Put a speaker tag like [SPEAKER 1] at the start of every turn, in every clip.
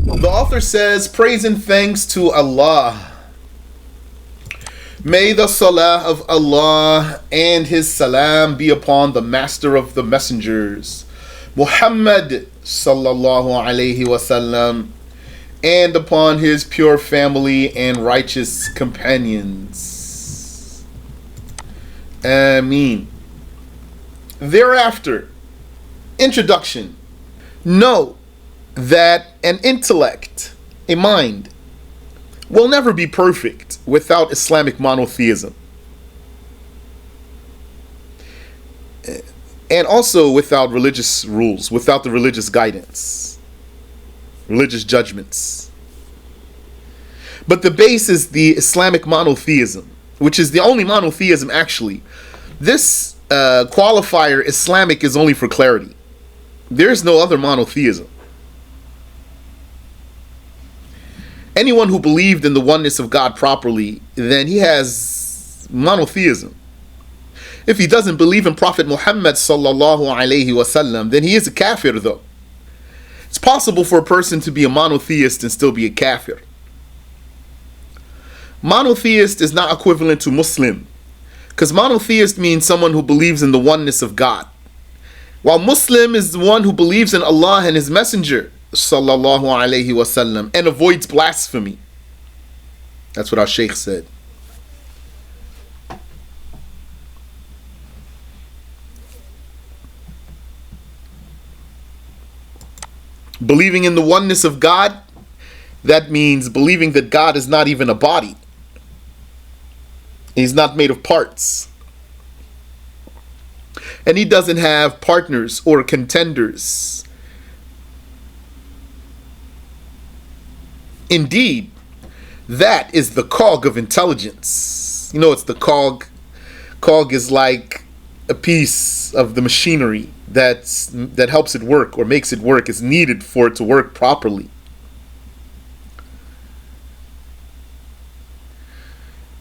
[SPEAKER 1] The author says, praise and thanks to Allah. May the salah of Allah and his salam be upon the master of the messengers, Muhammad sallallahu alayhi wasallam, and upon his pure family and righteous companions. Ameen. Thereafter, introduction. Know that an intellect, a mind, will never be perfect without Islamic monotheism. And also without religious rules, without the religious guidance, religious judgments. But the base is the Islamic monotheism, which is the only monotheism actually. This qualifier, Islamic, is only for clarity. There is no other monotheism. Anyone who believed in the oneness of God properly, then he has monotheism. If he doesn't believe in Prophet Muhammad sallallahu alaihi wasallam, then he is a kafir though. It's possible for a person to be a monotheist and still be a kafir. Monotheist is not equivalent to Muslim, because monotheist means someone who believes in the oneness of God, while Muslim is the one who believes in Allah and his messenger sallallahu alaihi wasallam and avoids blasphemy. That's what our Shaykh said. Believing in the oneness of God, that means believing that God is not even a body. He's not made of parts. And he doesn't have partners or contenders. Indeed, that is the cog of intelligence. You know, it's the cog. Cog is like a piece of the machinery that helps it work or makes it work, is needed for it to work properly.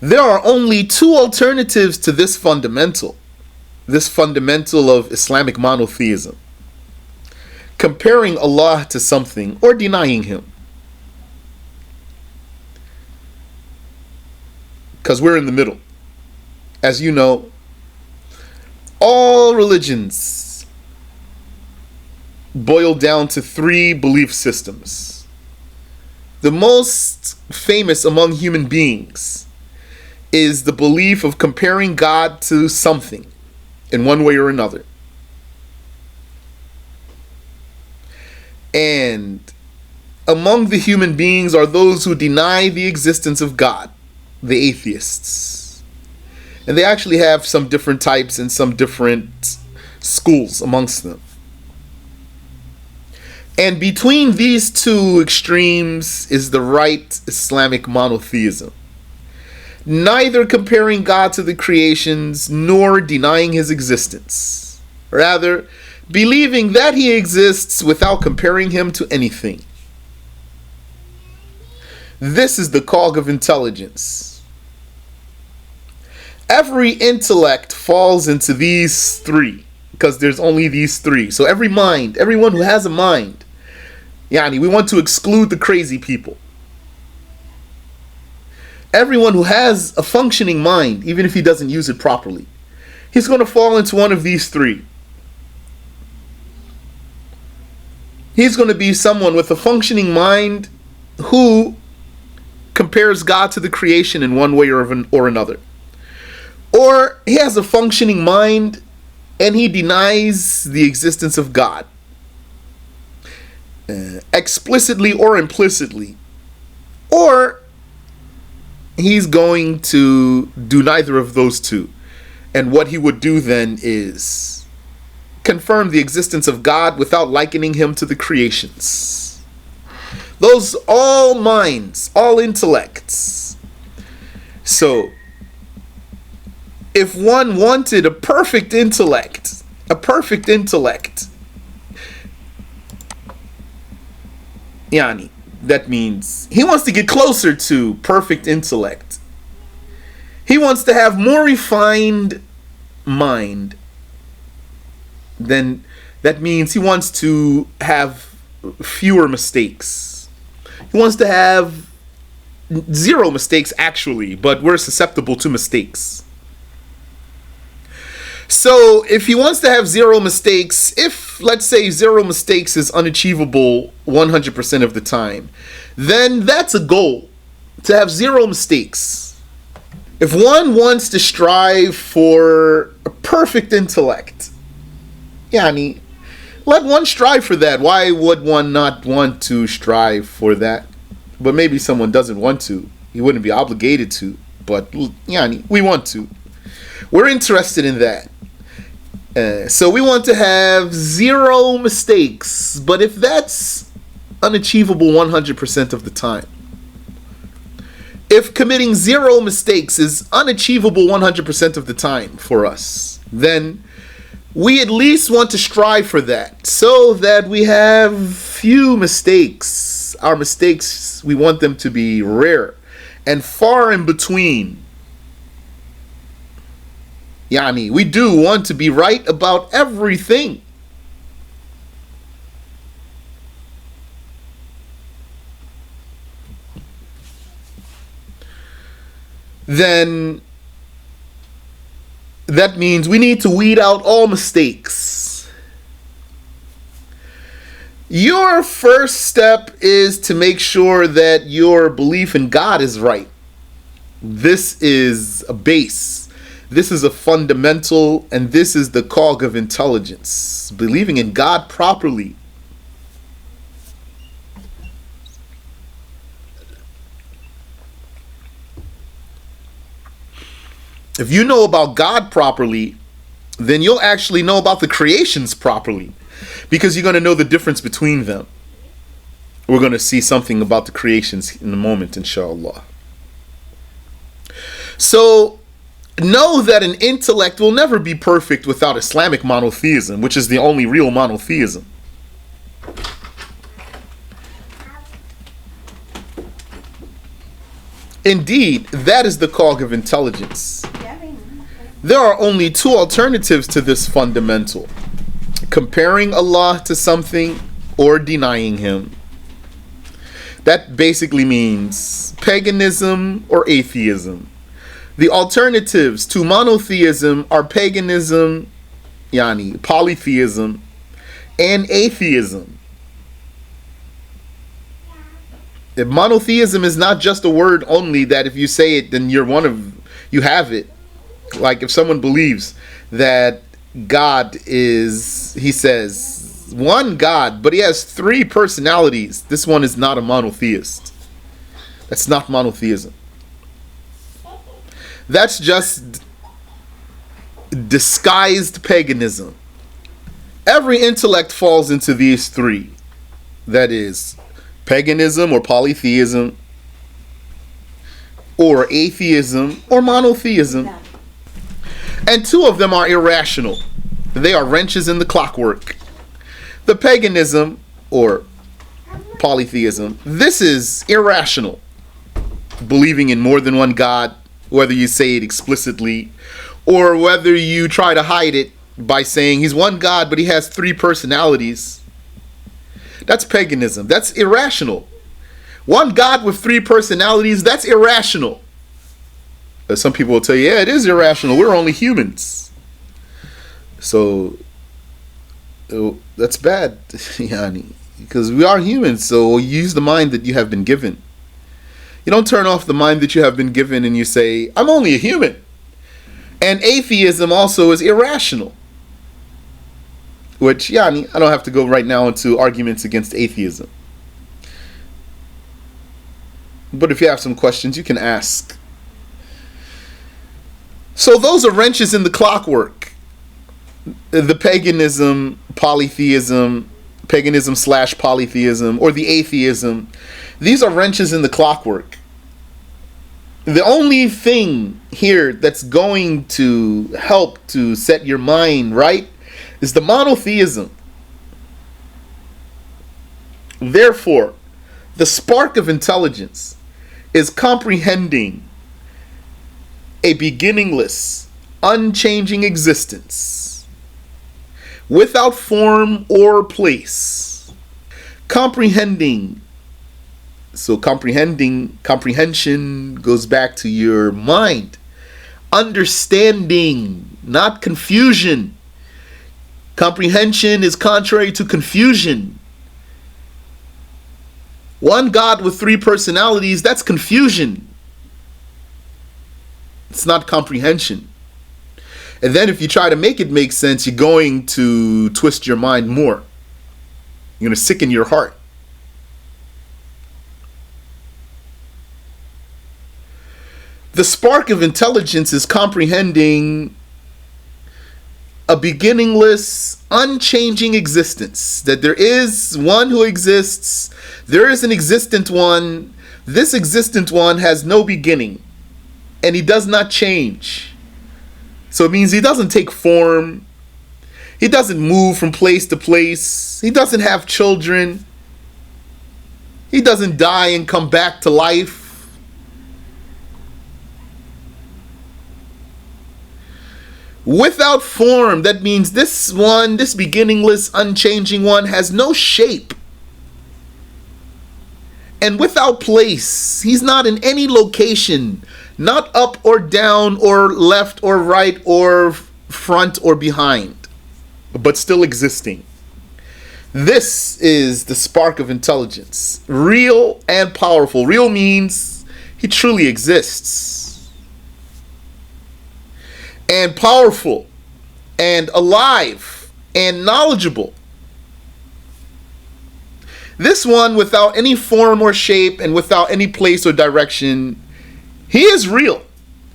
[SPEAKER 1] There are only two alternatives to this fundamental of Islamic monotheism: comparing Allah to something or denying him. Because we're in the middle. As you know, all religions boil down to three belief systems. The most famous among human beings is the belief of comparing God to something in one way or another. And among the human beings are those who deny the existence of God, the atheists. And they actually have some different types and some different schools amongst them. And between these two extremes is the right Islamic monotheism. Neither comparing God to the creations nor denying his existence. Rather, believing that he exists without comparing him to anything. This is the cog of intelligence. Every intellect falls into these three, because there's only these three. So every mind, everyone who has a mind, we want to exclude the crazy people. Everyone who has a functioning mind, even if he doesn't use it properly, he's going to fall into one of these three. He's going to be someone with a functioning mind who compares God to the creation in one way or another. Or he has a functioning mind and he denies the existence of God, explicitly or implicitly. Or he's going to do neither of those two. And what he would do then is confirm the existence of God without likening him to the creations. Those all minds, all intellects. So, if one wanted a perfect intellect, that means he wants to get closer to perfect intellect. He wants to have more refined mind. Then that means he wants to have fewer mistakes. He wants to have zero mistakes, actually, but we're susceptible to mistakes. So if he wants to have zero mistakes, if, let's say, zero mistakes is unachievable 100% of the time, then that's a goal, to have zero mistakes. If one wants to strive for a perfect intellect, yani, let one strive for that. Why would one not want to strive for that? But maybe someone doesn't want to. He wouldn't be obligated to, but yani, we want to. We're interested in that. So we want to have zero mistakes, but if that's unachievable 100% of the time, if committing zero mistakes is unachievable 100% of the time for us, then we at least want to strive for that, so that we have few mistakes. Our mistakes, we want them to be rare and far in between. Yani, we do want to be right about everything. Then that means we need to weed out all mistakes. Your first step is to make sure that your belief in God is right. This is a base. This is a fundamental, and this is the cog of intelligence. Believing in God properly. If you know about God properly, then you'll actually know about the creations properly, because you're going to know the difference between them. We're going to see something about the creations in a moment, inshallah. So, know that an intellect will never be perfect without Islamic monotheism, which is the only real monotheism. Indeed, that is the cog of intelligence. There are only two alternatives to this fundamental: comparing Allah to something or denying Him. That basically means paganism or atheism. The alternatives to monotheism are paganism, yani polytheism, and atheism. If monotheism is not just a word only that if you say it, then you have it. Like if someone believes that God is, he says, one God, but he has three personalities, this one is not a monotheist. That's not monotheism. That's just disguised paganism. Every intellect falls into these three. That is, paganism or polytheism, or atheism or monotheism. And two of them are irrational. They are wrenches in the clockwork. The paganism or polytheism, this is irrational. Believing in more than one God, whether you say it explicitly or whether you try to hide it by saying he's one God but he has three personalities. That's paganism. That's irrational. One God with three personalities, that's irrational. But some people will tell you, yeah, it is irrational. We're only humans. So that's bad, yani, because we are humans. So use the mind that you have been given. You don't turn off the mind that you have been given and you say, I'm only a human. And atheism also is irrational. Which, yani, I don't have to go right now into arguments against atheism. But if you have some questions, you can ask. So those are wrenches in the clockwork. The paganism, polytheism, paganism/polytheism, or the atheism, these are wrenches in the clockwork. The only thing here that's going to help to set your mind right is the monotheism. Therefore, the spark of intelligence is comprehending a beginningless, unchanging existence without form or place. Comprehending So comprehension goes back to your mind. Understanding, not confusion. Comprehension is contrary to confusion. One God with three personalities, that's confusion. It's not comprehension. And then if you try to make it make sense, you're going to twist your mind more. You're going to sicken your heart. The spark of intelligence is comprehending a beginningless, unchanging existence. That there is one who exists, there is an existent one. This existent one has no beginning, and he does not change. So it means he doesn't take form, he doesn't move from place to place, he doesn't have children, he doesn't die and come back to life. Without form, that means this one, this beginningless, unchanging one, has no shape. And without place, he's not in any location, not up or down or left or right or front or behind, but still existing. This is the spark of intelligence, real and powerful. Real means he truly exists. And powerful, and alive, and knowledgeable. This one, without any form or shape, and without any place or direction, he is real,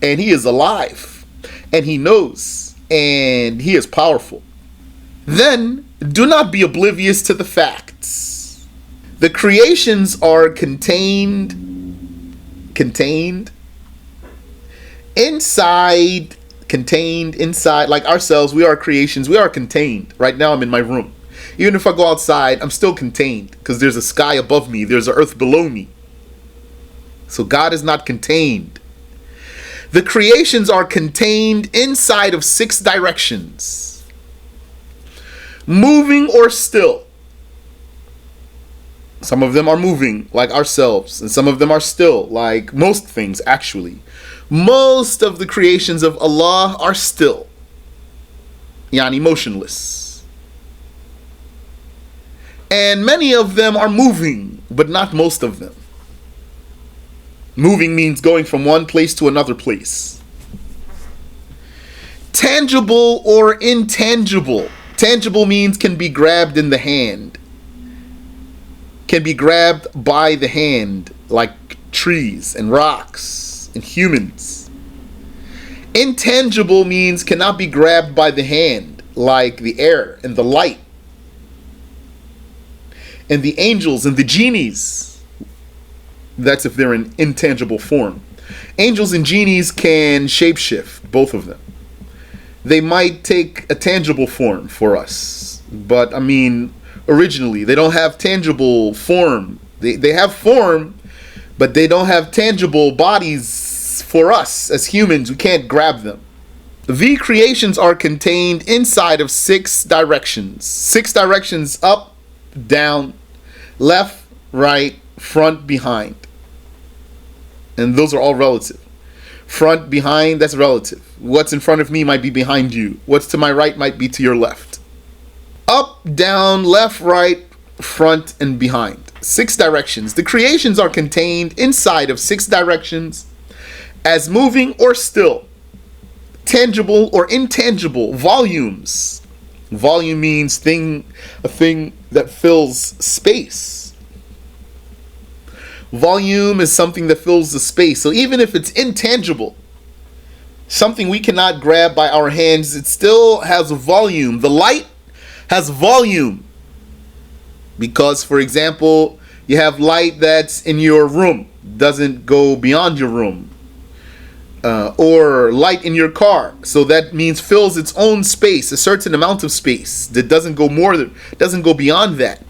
[SPEAKER 1] and he is alive, and he knows, and he is powerful. Then, do not be oblivious to the facts. The creations are contained inside, like ourselves. We are creations, we are contained. Right now I'm in my room. Even if I go outside, I'm still contained, because there's a sky above me, there's an earth below me. So God is not contained. The creations are contained inside of 6 directions, moving or still. Some of them are moving, like ourselves, and some of them are still, like most things actually. Most of the creations of Allah are still, yani motionless. And many of them are moving, but not most of them. Moving means going from one place to another place. Tangible or intangible. Tangible means can be grabbed in the hand, can be grabbed by the hand, like trees and rocks and humans. Intangible means cannot be grabbed by the hand, like the air and the light and the angels and the genies. That's if they're in intangible form. Angels and genies can shapeshift, both of them. They might take a tangible form for us, but I mean, originally they don't have tangible form. They have form, but they don't have tangible bodies for us as humans. We can't grab them. The creations are contained inside of 6 directions. 6 directions: up, down, left, right, front, behind. And those are all relative. Front, behind, that's relative. What's in front of me might be behind you. What's to my right might be to your left. Up, down, left, right, front, and behind. 6 directions. The creations are contained inside of 6 directions as moving or still, tangible or intangible. Volumes. Volume means a thing that fills space. Volume is something that fills the space. So even if it's intangible, something we cannot grab by our hands, it still has a volume. The light has volume. Because, for example, you have light that's in your room, doesn't go beyond your room. Or light in your car, so that means fills its own space, a certain amount of space that doesn't go beyond that.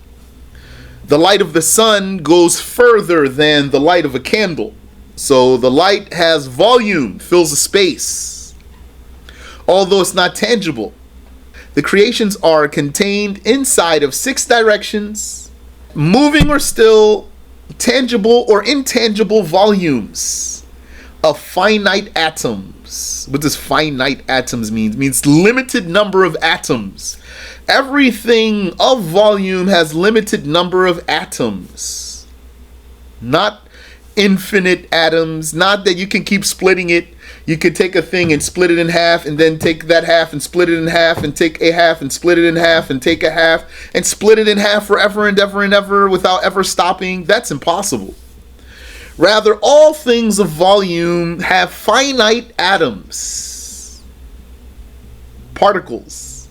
[SPEAKER 1] The light of the sun goes further than the light of a candle, so the light has volume, fills a space, although it's not tangible. The creations are contained inside of 6 directions, moving or still, tangible or intangible volumes of finite atoms. What does finite atoms mean? It means limited number of atoms. Everything of volume has limited number of atoms. Not infinite atoms. Not that you can keep splitting it. You could take a thing and split it in half, and then take that half and split it in half, and take a half and split it in half, and take a half and split it in half forever and ever and ever without ever stopping. That's impossible. Rather, all things of volume have finite atoms, particles.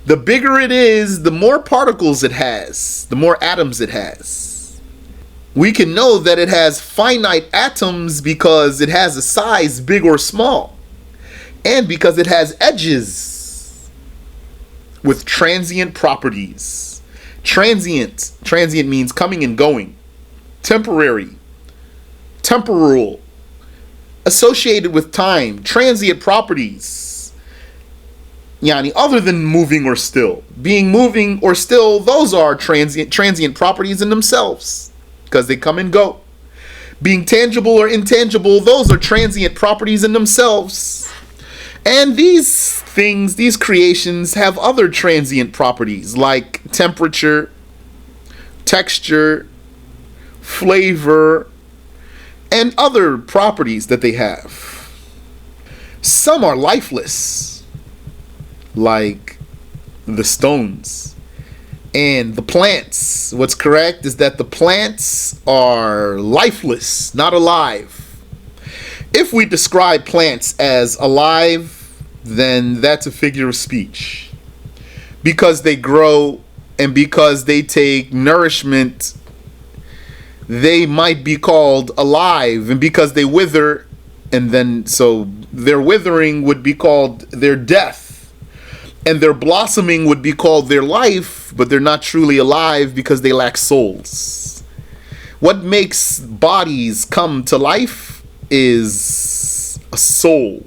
[SPEAKER 1] The bigger it is, the more particles it has, the more atoms it has. We can know that it has finite atoms because it has a size big or small, and because it has edges with transient properties. Transient means coming and going. Temporary, temporal, associated with time. Transient properties, yani other than moving or still. Being moving or still, those are transient properties in themselves, because they come and go. Being tangible or intangible, those are transient properties in themselves. And these things, these creations, have other transient properties like temperature, texture, flavor, and other properties that they have. Some are lifeless, like the stones and the plants. What's correct is that the plants are lifeless, not alive. If we describe plants as alive, then that's a figure of speech. Because they grow and because they take nourishment, they might be called alive. And because they wither, and then so their withering would be called their death. And their blossoming would be called their life, but they're not truly alive because they lack souls. What makes bodies come to life is a soul.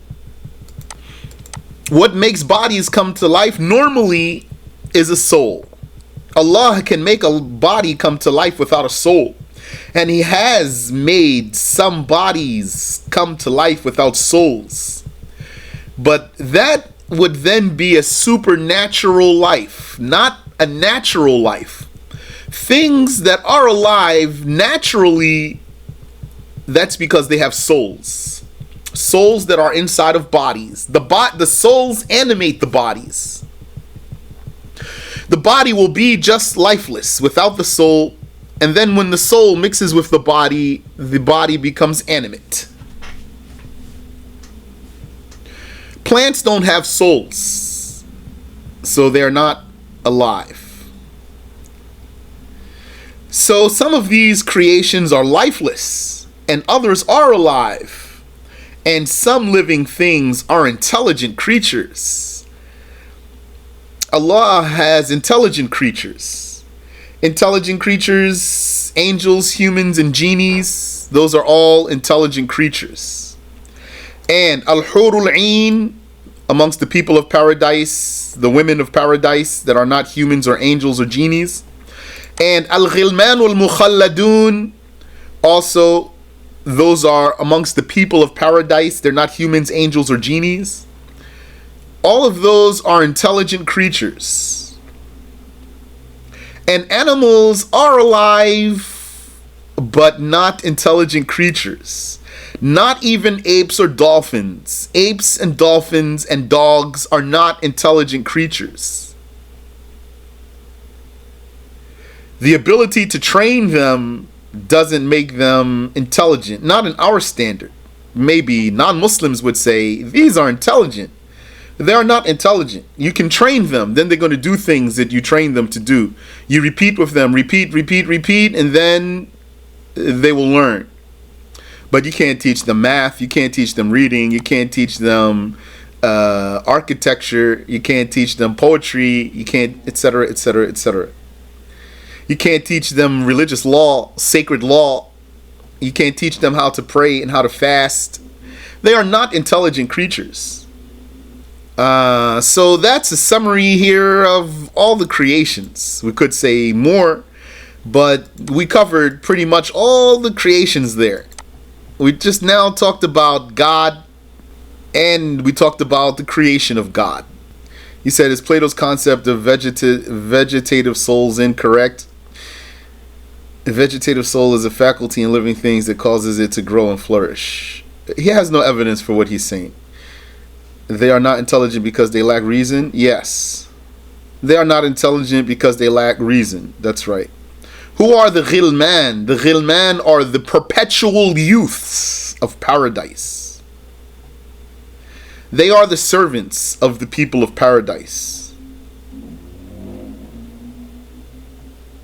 [SPEAKER 1] What makes bodies come to life normally is a soul. Allah can make a body come to life without a soul. And He has made some bodies come to life without souls. But that would then be a supernatural life, not a natural life. Things that are alive naturally, that's because they have souls. Souls that are inside of bodies. The souls animate the bodies. The body will be just lifeless without the soul, and then when the soul mixes with the body becomes animate. Plants don't have souls, so they're not alive. So some of these creations are lifeless, and others are alive. And some living things are intelligent creatures. Allah has intelligent creatures. Intelligent creatures, angels, humans, and genies, those are all intelligent creatures. And al-hurul ain, amongst the people of paradise, the women of paradise that are not humans or angels or genies. And al-ghilman wal-mukhalladun, also those are amongst the people of paradise. They're not humans, angels, or genies. All of those are intelligent creatures. And animals are alive, but not intelligent creatures. Not even apes or dolphins. Apes and dolphins and dogs are not intelligent creatures. The ability to train them doesn't make them intelligent. Not in our standard. Maybe non-Muslims would say these are intelligent. They are not intelligent. You can train them, then they're going to do things that you train them to do. You repeat with them, repeat, and then they will learn. But you can't teach them math, you can't teach them reading, you can't teach them architecture, you can't teach them poetry, you can't, etc., etc., etc. You can't teach them religious law, sacred law. You can't teach them how to pray and how to fast. They are not intelligent creatures. So that's a summary here of all the creations. We could say more, But we covered pretty much all the creations there. We just now talked about God, and we talked about the creation of God. He said, is Plato's concept of vegetative souls incorrect? A vegetative soul is a faculty in living things that causes it to grow and flourish. He has no evidence for what he's saying. They are not intelligent because they lack reason? Yes. They are not intelligent because they lack reason. That's right. Who are the ghilman? The ghilman are the perpetual youths of paradise. They are the servants of the people of paradise.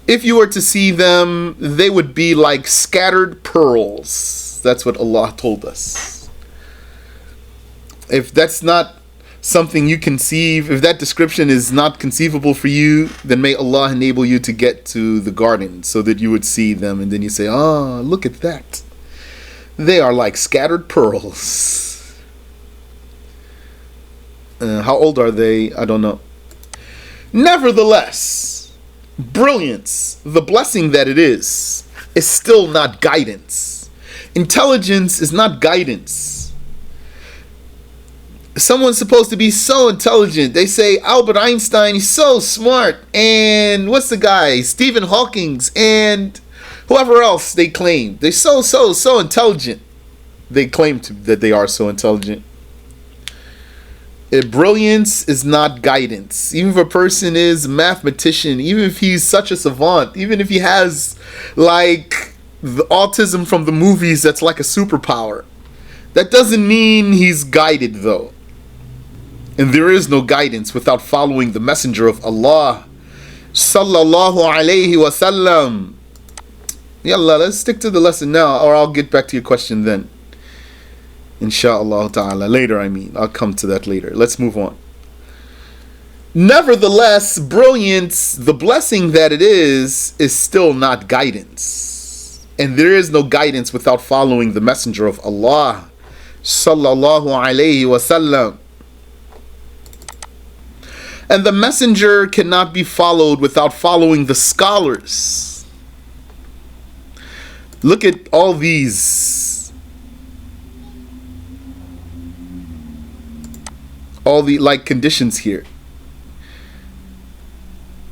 [SPEAKER 1] If you were to see them, they would be like scattered pearls. That's what Allah told us. If that's not something you conceive, if that description is not conceivable for you, then may Allah enable you to get to the garden so that you would see them, and then you say, oh, look at that. They are like scattered pearls. How old are they? I don't know. Nevertheless, brilliance, the blessing that it is still not guidance. Intelligence is not guidance. Someone's supposed to be so intelligent. They say Albert Einstein is so smart, and what's the guy? Stephen Hawking's, and whoever else they claim. They're so intelligent. They claim that they are so intelligent. Brilliance is not guidance. Even if a person is a mathematician, even if he's such a savant, even if he has like the autism from the movies that's like a superpower, that doesn't mean he's guided though. And there is no guidance without following the messenger of Allah sallallahu alayhi wasallam. Yalla, let's stick to the lesson now, or I'll get back to your question then. Insha'Allah ta'ala. Later, I'll come to that later. Let's move on. Nevertheless, brilliance, the blessing that it is still not guidance. And there is no guidance without following the messenger of Allah sallallahu alayhi wasallam. And the messenger cannot be followed without following the scholars. Look at all these. All the like conditions here.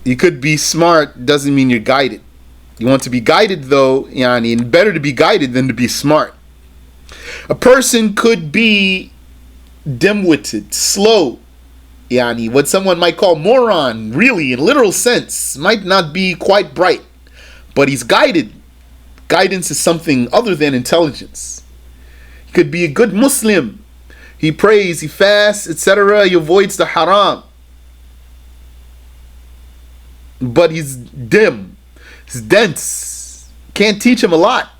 [SPEAKER 1] You could be smart, doesn't mean you're guided. You want to be guided though, and better to be guided than to be smart. A person could be dim-witted, slow, what someone might call moron, really in literal sense, might not be quite bright, but he's guided. Guidance is something other than intelligence. He could be a good Muslim. He prays, he fasts, etc. He avoids the haram. But he's dim. He's dense. Can't teach him a lot.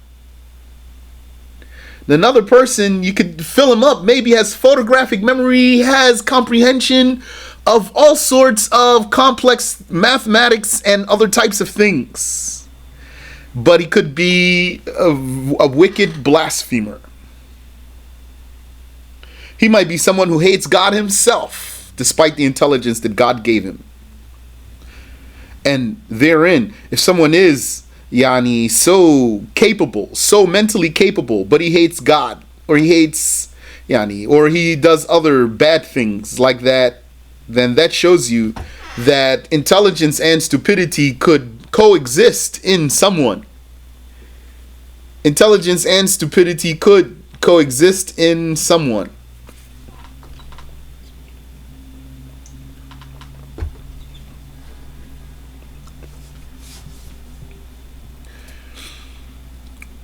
[SPEAKER 1] Another person, you could fill him up. Maybe has photographic memory, has comprehension of all sorts of complex mathematics and other types of things. But he could be a wicked blasphemer. He might be someone who hates God himself, despite the intelligence that God gave him. And therein, if someone is so capable, so mentally capable, but he hates God, or he hates or he does other bad things like that, then that shows you that intelligence and stupidity could coexist in someone. Intelligence and stupidity could coexist in someone.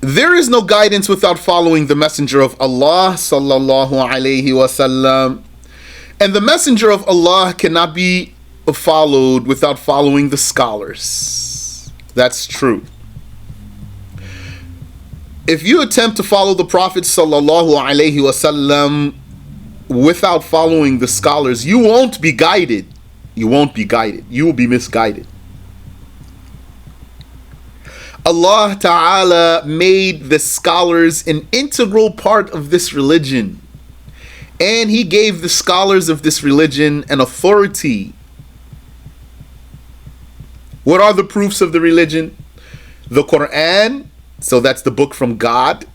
[SPEAKER 1] There is no guidance without following the messenger of Allah sallallahu alayhi wasallam. And the messenger of Allah cannot be followed without following the scholars. That's true. If you attempt to follow the Prophet sallallahu alayhi wasallam without following the scholars, you won't be guided. You won't be guided. You will be misguided. Allah Ta'ala made the scholars an integral part of this religion. And He gave the scholars of this religion an authority. What are the proofs of the religion? The Quran, so that's the book from God.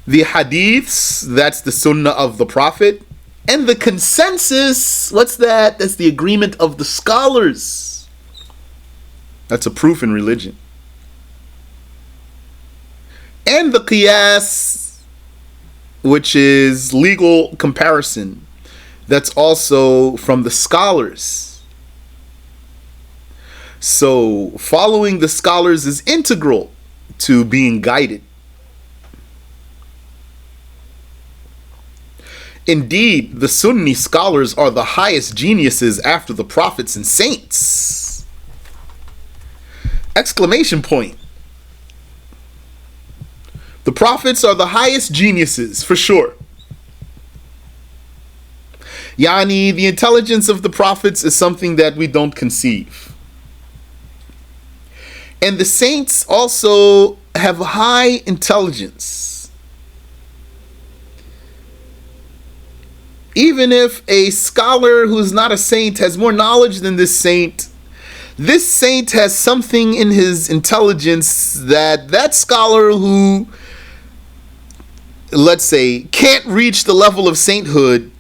[SPEAKER 1] The Hadiths, that's the Sunnah of the Prophet. And the consensus, what's that? That's the agreement of the scholars. That's a proof in religion. And the Qiyas, which is legal comparison. That's also from the scholars. So following the scholars is integral to being guided. Indeed, the Sunni scholars are the highest geniuses after the prophets and saints. Exclamation point. The prophets are the highest geniuses, for sure. Yani, the intelligence of the prophets is something that we don't conceive. And the saints also have high intelligence. Even if a scholar who's not a saint has more knowledge than this saint has something in his intelligence that scholar who, let's say, can't reach the level of sainthood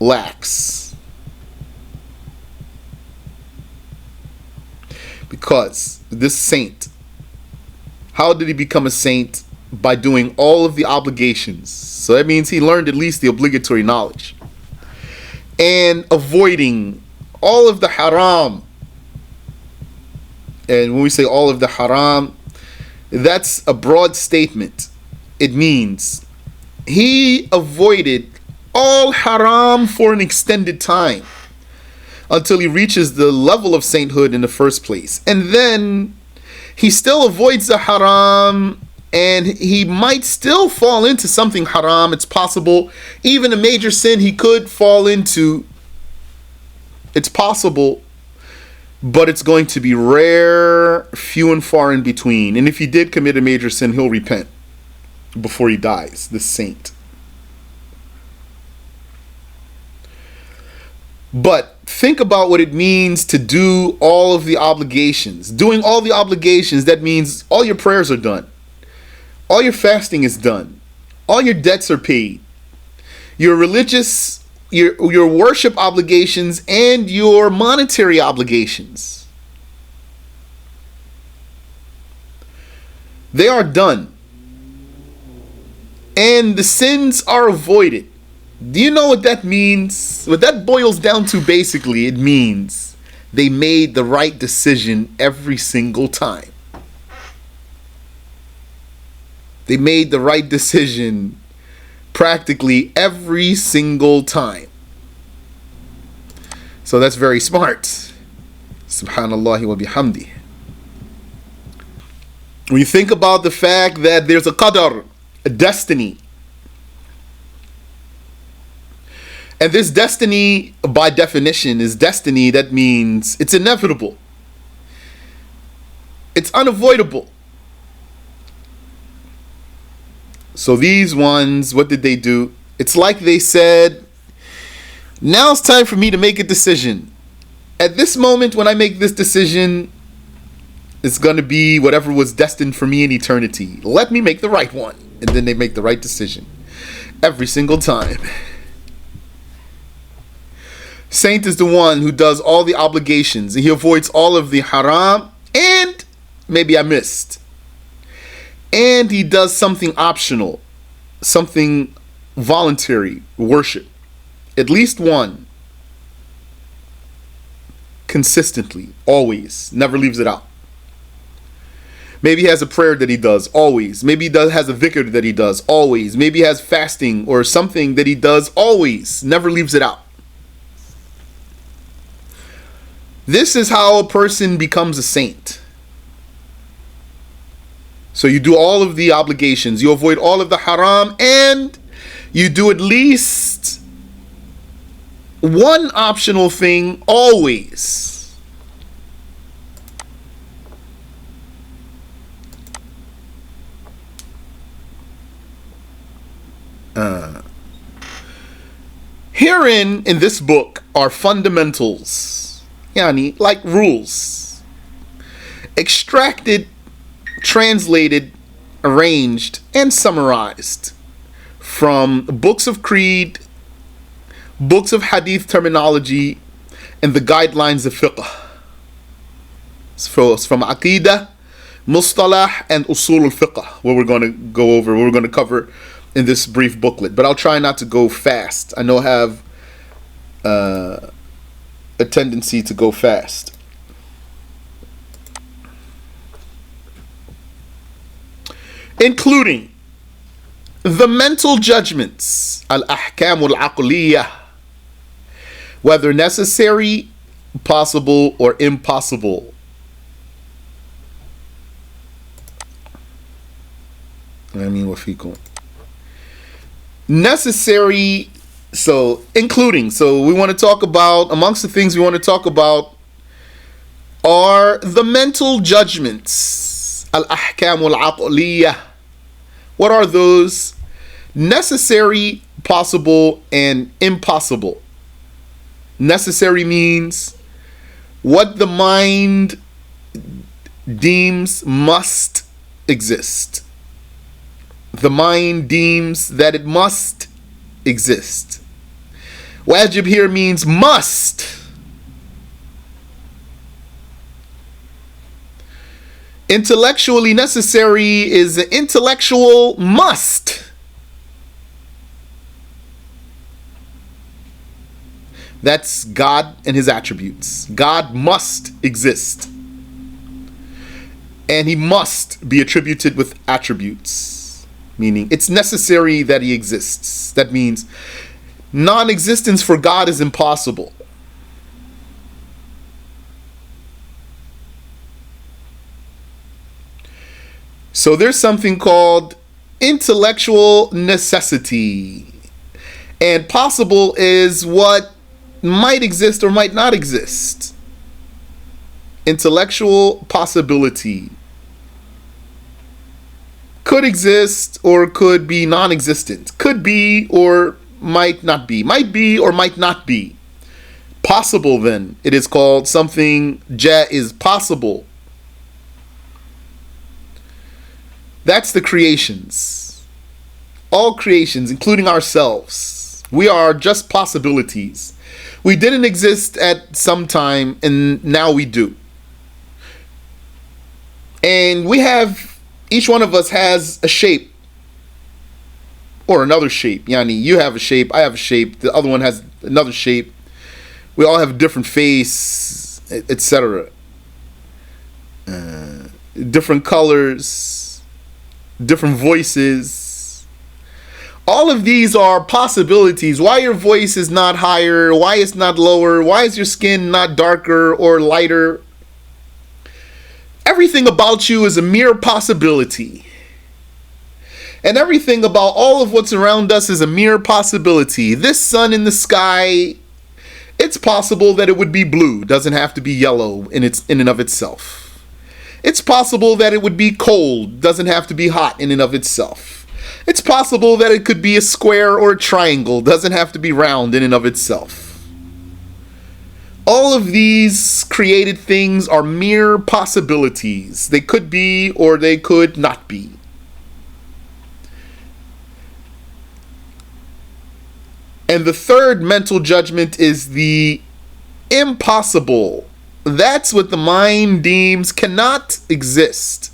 [SPEAKER 1] lacks. Because this saint, how did he become a saint? By doing all of the obligations. So that means he learned at least the obligatory knowledge. And avoiding all of the haram. And when we say all of the haram, that's a broad statement. It means he avoided all haram for an extended time until he reaches the level of sainthood in the first place. And then he still avoids the haram, and he might still fall into something haram. It's possible. Even a major sin he could fall into. It's possible. But it's going to be rare, few and far in between. And if he did commit a major sin, he'll repent before he dies, this saint. But think about what it means to do all of the obligations. Doing all the obligations, that means all your prayers are done. All your fasting is done. All your debts are paid. Your religious, your worship obligations, and your monetary obligations. They are done. And the sins are avoided. Do you know what that means? What that boils down to, basically, it means they made the right decision every single time. They made the right decision practically every single time. So that's very smart. Subhanallah wa bihamdi. When you think about the fact that there's a qadar, a destiny, and this destiny, by definition, is destiny. That means it's inevitable. It's unavoidable. So these ones, what did they do? It's like they said, now it's time for me to make a decision. At this moment, when I make this decision, it's going to be whatever was destined for me in eternity. Let me make the right one. And then they make the right decision every single time. Saint is the one who does all the obligations, and he avoids all of the haram, and maybe I missed. And he does something optional, something voluntary, worship. At least one. Consistently, always, never leaves it out. Maybe he has a prayer that he does, always. Maybe he has a dhikr that he does, always. Maybe he has fasting or something that he does, always. Never leaves it out. This is how a person becomes a saint. So you do all of the obligations, you avoid all of the haram, and you do at least one optional thing always. Herein, in this book, are fundamentals. Yani, like rules. extracted, translated, arranged, and summarized from books of creed, books of hadith terminology, and the guidelines of fiqh. So it's from aqidah, mustalah, and usul al-fiqh, what we're going to go over, what we're going to cover in this brief booklet. But I'll try not to go fast. I know I have a tendency to go fast. Including the mental judgments, al-ahkam al-aqliyah, whether necessary, possible, or impossible. Necessary, so including, so we want to talk about, amongst the things we want to talk about are the mental judgments, al-ahkam al-aqliyah. What are those? Necessary, possible, and impossible. Necessary means what the mind deems must exist. The mind deems that it must exist. Wajib here means must. Intellectually necessary is an intellectual must. That's God and his attributes. God must exist. And he must be attributed with attributes. Meaning it's necessary that he exists. That means non-existence for God is impossible. So there's something called intellectual necessity. And possible is what might exist or might not exist. Intellectual possibility. Could exist or could be non-existent. Could be or might not be. Might be or might not be. Possible, then, it is called something is possible. That's the creations. All creations, including ourselves. We are just possibilities. We didn't exist at some time, and now we do. And we have, each one of us has a shape. Or another shape. Yani, you have a shape, I have a shape, the other one has another shape. We all have a different face, etc. Different colors, different voices. All of these are possibilities. Why your voice is not higher, why it's not lower, why is your skin not darker or lighter. Everything about you is a mere possibility. And everything about all of what's around us is a mere possibility. This sun in the sky, it's possible that it would be blue. Doesn't have to be yellow in and of itself. It's possible that it would be cold. Doesn't have to be hot in and of itself. It's possible that it could be a square or a triangle. Doesn't have to be round in and of itself. All of these created things are mere possibilities. They could be or they could not be. And the third mental judgment is the impossible. That's what the mind deems cannot exist.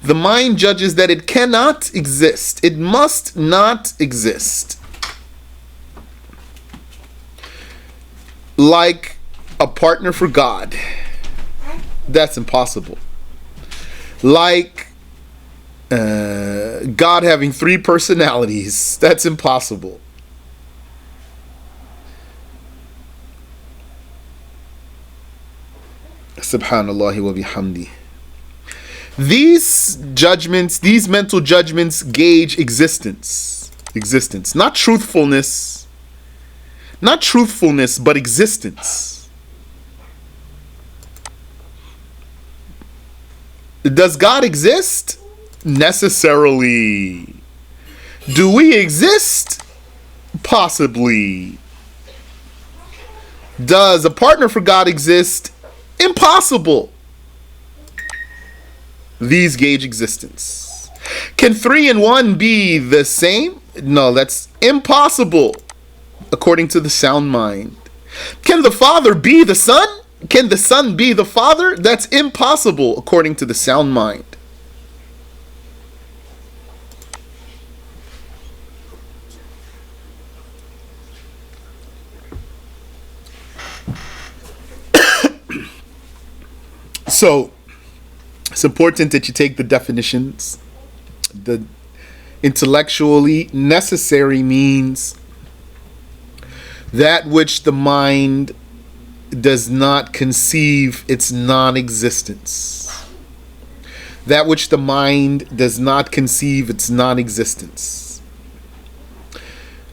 [SPEAKER 1] The mind judges that it cannot exist. It must not exist. Like a partner for God. That's impossible. Like God having 3 personalities. That's impossible. Subhanallah wa bihamdi. These judgments, these mental judgments gauge existence. Existence. Not truthfulness. Not truthfulness, but existence. Does God exist? Necessarily. Do we exist? Possibly. Does a partner for God exist? Impossible. These gauge existence. Can 3 and 1 be the same? No, that's impossible, according to the sound mind. Can the Father be the Son? Can the Son be the Father? That's impossible, according to the sound mind. So, it's important that you take the definitions. The intellectually necessary means that which the mind does not conceive its non-existence. That which the mind does not conceive its non-existence.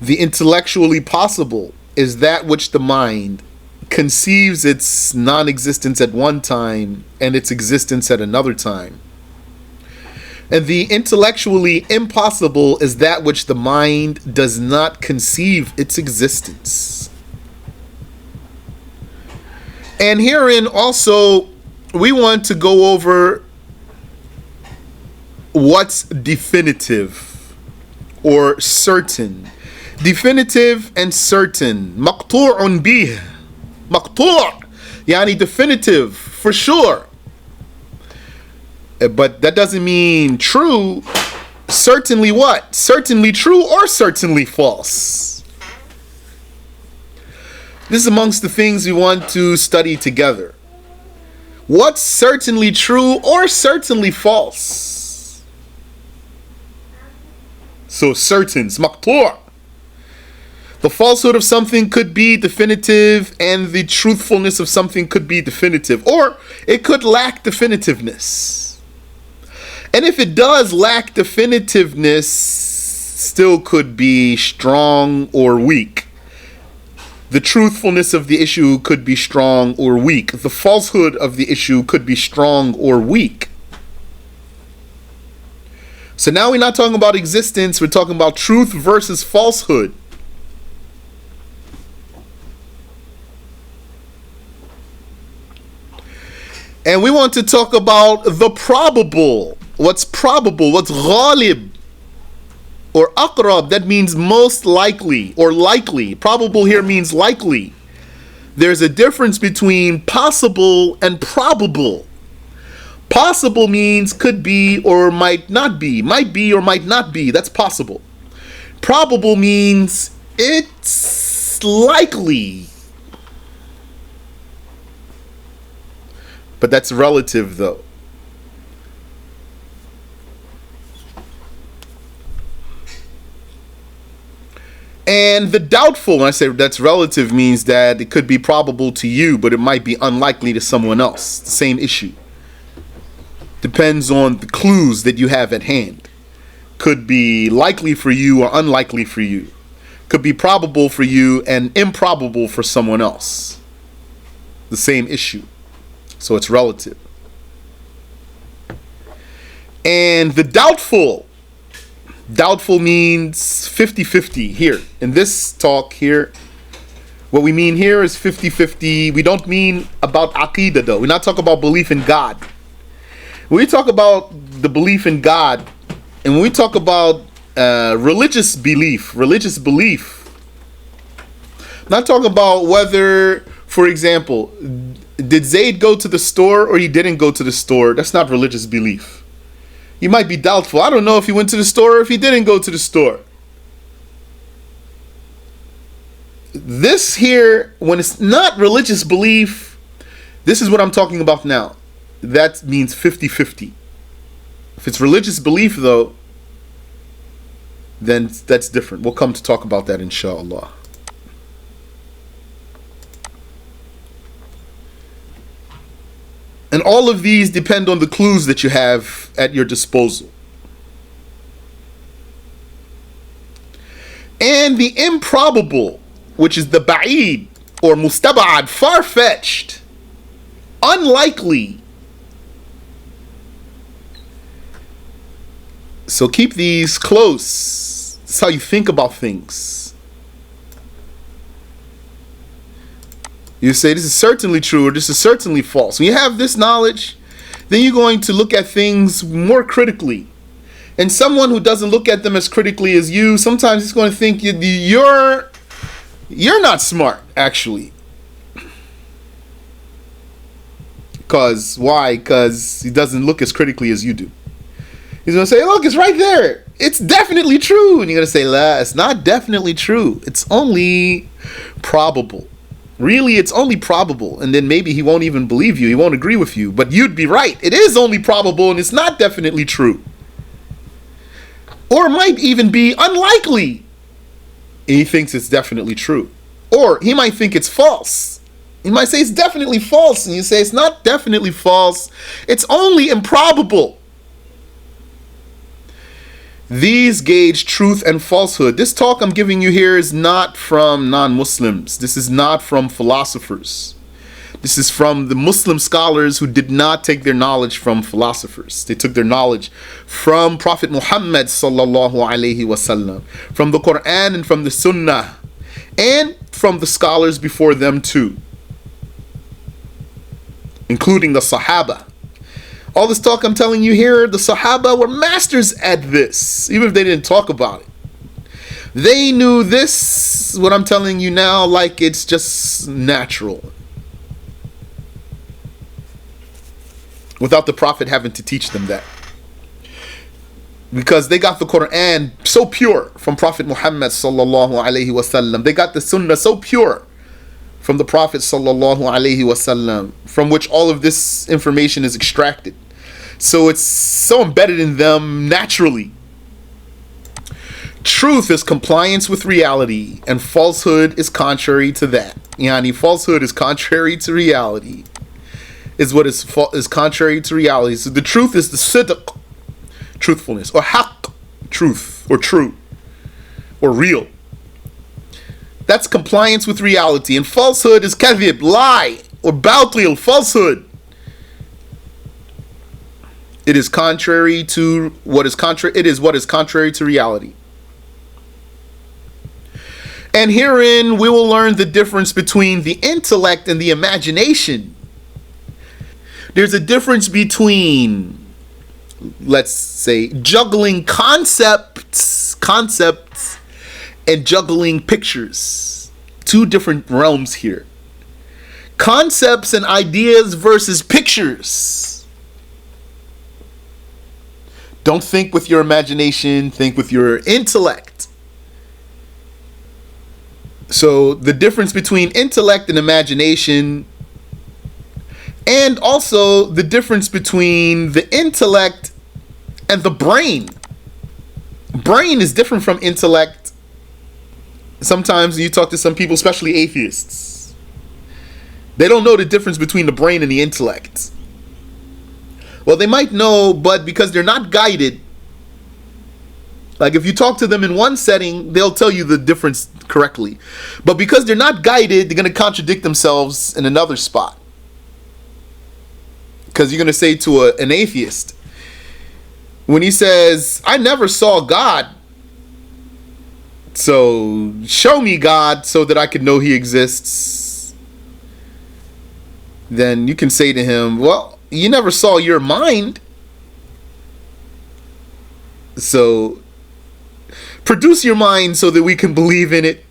[SPEAKER 1] The intellectually possible is that which the mind conceives its non-existence at one time and its existence at another time. And the intellectually impossible is that which the mind does not conceive its existence. And herein also, we want to go over what's definitive or certain. Definitive and certain. مقطوع به. مقطوع. Yani definitive, for sure. But that doesn't mean true. Certainly what? Certainly true or certainly false? This is amongst the things we want to study together. What's certainly true or certainly false? So certain, مقطوع. The falsehood of something could be definitive and the truthfulness of something could be definitive, or it could lack definitiveness. And if it does lack definitiveness, still could be strong or weak. The truthfulness of the issue could be strong or weak. The falsehood of the issue could be strong or weak. So now we're not talking about existence, we're talking about truth versus falsehood. And we want to talk about the probable. What's probable? What's ghalib? Or aqrab, that means most likely or likely. Probable here means likely. There's a difference between possible and probable. Possible means could be or might not be. Might be or might not be. That's possible. Probable means it's likely. But that's relative though. And the doubtful, when I say that's relative, means that it could be probable to you, but it might be unlikely to someone else. The same issue. Depends on the clues that you have at hand. Could be likely for you or unlikely for you. Could be probable for you and improbable for someone else. The same issue. So it's relative. And the doubtful. Doubtful means 50-50 here. In this talk here, what we mean here is 50-50. We don't mean about aqidah though. We're not talking about belief in God. When we talk about the belief in God, and when we talk about religious belief, not talking about whether, for example, did Zayd go to the store or he didn't go to the store? That's not religious belief. You might be doubtful. I don't know if he went to the store or if he didn't go to the store. This here, when it's not religious belief, this is what I'm talking about now. That means 50-50. If it's religious belief though, then that's different. We'll come to talk about that inshallah. And all of these depend on the clues that you have at your disposal. And the improbable, which is the ba'id or mustaba'ad, far-fetched, unlikely. So keep these close. That's how you think about things. You say this is certainly true or this is certainly false. When you have this knowledge, then you're going to look at things more critically. And someone who doesn't look at them as critically as you, sometimes he's going to think you're not smart, actually. Because why? Because he doesn't look as critically as you do. He's going to say, look, it's right there. It's definitely true. And you're going to say, la, it's not definitely true. It's only probable. Really, it's only probable. And then maybe he won't even believe you. He won't agree with you. But you'd be right. It is only probable and it's not definitely true. Or it might even be unlikely. And he thinks it's definitely true. Or he might think it's false. He might say it's definitely false. And you say it's not definitely false. It's only improbable. These gauge truth and falsehood. This talk I'm giving you here is not from non-Muslims. This is not from philosophers. This is from the Muslim scholars who did not take their knowledge from philosophers. They took their knowledge from Prophet Muhammad sallallahu alaihi wasallam, from the Quran and from the Sunnah, and from the scholars before them too, including the Sahaba. All this talk I'm telling you here, the Sahaba were masters at this, even if they didn't talk about it. They knew this, what I'm telling you now, like it's just natural, without the Prophet having to teach them that. Because they got the Quran so pure from Prophet Muhammad sallallahu alaihi wasallam. They got the Sunnah so pure from the Prophet sallallahu alaihi wasallam, from which all of this information is extracted. So it's so embedded in them naturally. Truth is compliance with reality, and falsehood is contrary to that. Yani, falsehood is contrary to reality. Is what is contrary to reality. So the truth is the sidq, truthfulness, or haqq, truth, or true, or real. That's compliance with reality. And falsehood is kadhib, lie, or batil, falsehood. It is contrary to what is contrary. It is what is contrary to reality. And herein we will learn the difference between the intellect and the imagination. There's a difference between, let's say, juggling concepts and juggling pictures. Two different realms here. Concepts and ideas versus pictures. Don't think with your imagination, think with your intellect. So the difference between intellect and imagination, and also the difference between the intellect and the brain. Brain is different from intellect. Sometimes you talk to some people, especially atheists, they don't know the difference between the brain and the intellect. Well, they might know, but because they're not guided, like if you talk to them in one setting, they'll tell you the difference correctly. But because they're not guided, they're going to contradict themselves in another spot. Because you're going to say to an atheist, when he says, I never saw God, so show me God so that I can know he exists. Then you can say to him, well, you never saw your mind, so produce your mind so that we can believe in it,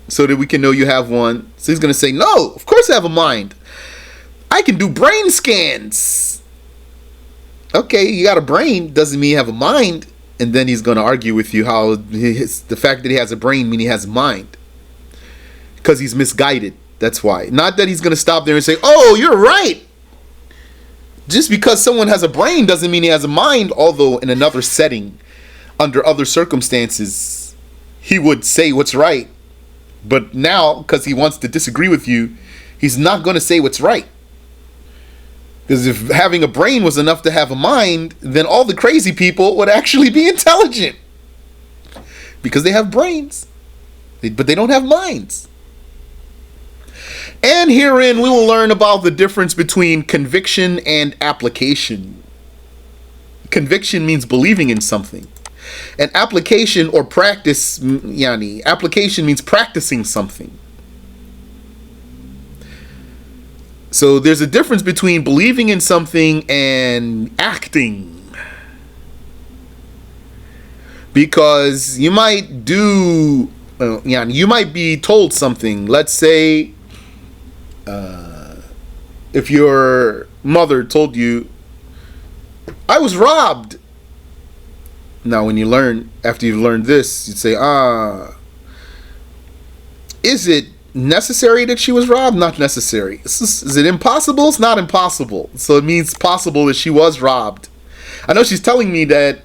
[SPEAKER 1] so that we can know you have one. So he's going to say, no, of course I have a mind. I can do brain scans. Okay, you got a brain, doesn't mean you have a mind. And then he's going to argue with you how the fact that he has a brain means he has a mind. Because he's misguided. That's why. Not that he's going to stop there and say, oh, you're right. Just because someone has a brain doesn't mean he has a mind. Although in another setting, under other circumstances, he would say what's right. But now, because he wants to disagree with you, he's not going to say what's right. Because if having a brain was enough to have a mind, then all the crazy people would actually be intelligent. Because they have brains. But they don't have minds. And herein we will learn about the difference between conviction and application. Conviction means believing in something. And application or practice, application means practicing something. So there's a difference between believing in something and acting. Because you might you might be told something. Let's say, if your mother told you, I was robbed. Now, after you've learned this, you'd say, is it necessary that she was robbed? Not necessary. Is it impossible? It's not impossible. So it means possible that she was robbed. I know she's telling me that,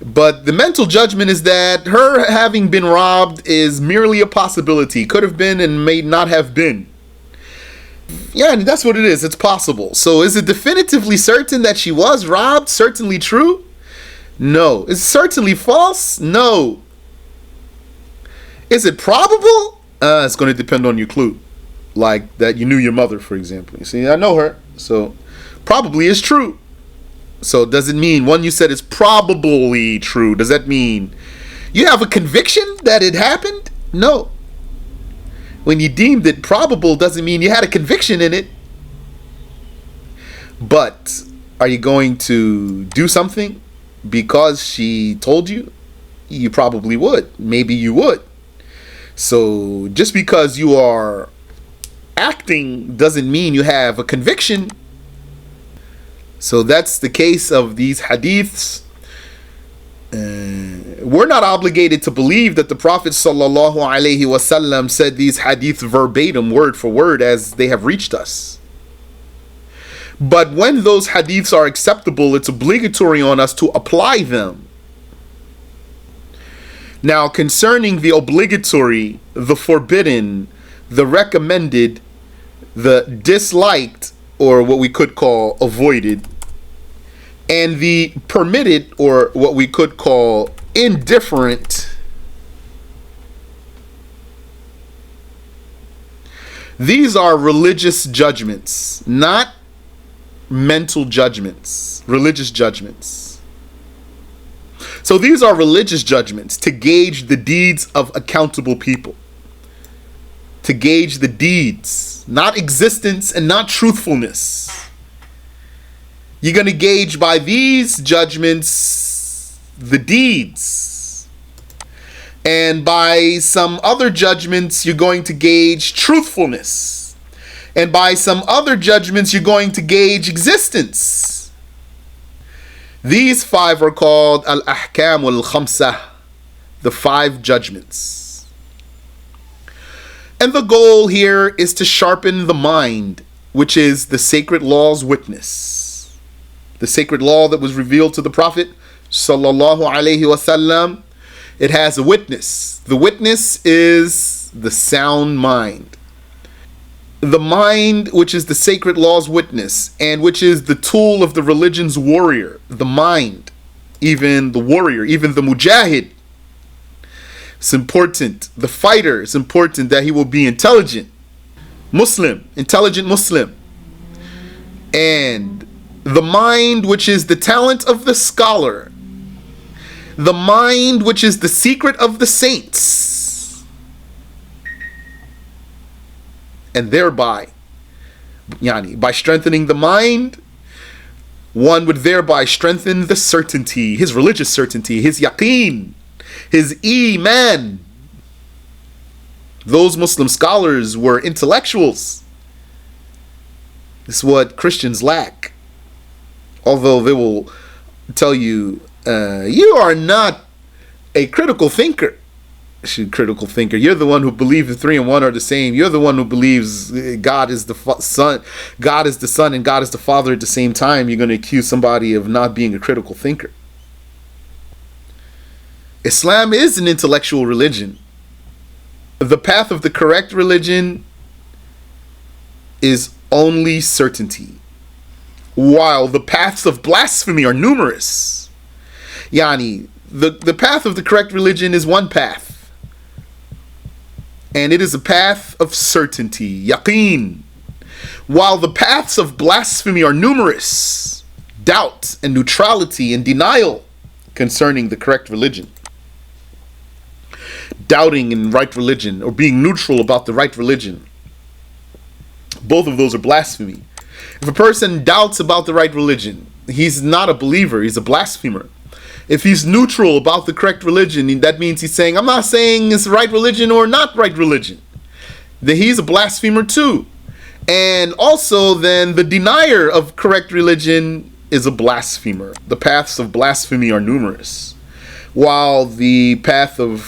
[SPEAKER 1] but the mental judgment is that her having been robbed is merely a possibility. Could have been and may not have been. Yeah, and that's what it is. It's possible. So is it definitively certain that she was robbed? Certainly true? No. Is it certainly false? No. Is it probable? It's going to depend on your clue. Like that you knew your mother, for example. You see, I know her. So probably is true. So does it mean, one, you said it's probably true. Does that mean you have a conviction that it happened? No. When you deemed it probable doesn't mean you had a conviction in it. But are you going to do something because she told you? You probably would. Maybe you would. So just because you are acting doesn't mean you have a conviction. So that's the case of these hadiths. We're not obligated to believe that the Prophet sallallahu alaihi wasallam said these hadiths verbatim, word for word, as they have reached us. But when those hadiths are acceptable, it's obligatory on us to apply them. Now, concerning the obligatory, the forbidden, the recommended, the disliked, or what we could call avoided, and the permitted, or what we could call indifferent, these are religious judgments, not mental judgments, religious judgments. So these are religious judgments to gauge the deeds of accountable people. To gauge the deeds, not existence and not truthfulness. You're going to gauge by these judgments the deeds. And by some other judgments, you're going to gauge truthfulness. And by some other judgments, you're going to gauge existence. These five are called al-ahkam al-khamsah, the five judgments. And the goal here is to sharpen the mind, which is the sacred law's witness. The sacred law that was revealed to the Prophet sallallahu alaihi wasallam, it has a witness. The witness is the sound mind. The mind, which is the sacred law's witness, and which is the tool of the religion's warrior, the mind, even the warrior, even the mujahid. It's important. The fighter, it's important that he will be intelligent Muslim, intelligent Muslim. And the mind, which is the talent of the scholar. The mind, which is the secret of the saints. And thereby, by strengthening the mind, one would thereby strengthen the certainty, his religious certainty, his yaqeen, his iman. Those Muslim scholars were intellectuals. This is what Christians lack. Although they will tell you, you are not a critical thinker. Critical thinker. You're the one who believes the three and one are the same. You're the one who believes God is the Son, God is the Son, and God is the Father at the same time. You're going to accuse somebody of not being a critical thinker. Islam is an intellectual religion. The path of the correct religion is only certainty, while the paths of blasphemy are numerous. The path of the correct religion is one path. And it is a path of certainty, yaqeen. While the paths of blasphemy are numerous, doubt and neutrality and denial concerning the correct religion. Doubting in right religion or being neutral about the right religion. Both of those are blasphemy. If a person doubts about the right religion, he's not a believer, he's a blasphemer. If he's neutral about the correct religion, that means he's saying, I'm not saying it's the right religion or not right religion, then he's a blasphemer too. And also then the denier of correct religion is a blasphemer. The paths of blasphemy are numerous, while the path of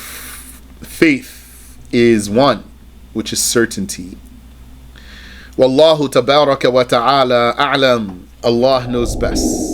[SPEAKER 1] faith is one, which is certainty. Wallahu tabaraka wa ta'ala a'lam. Allah knows best.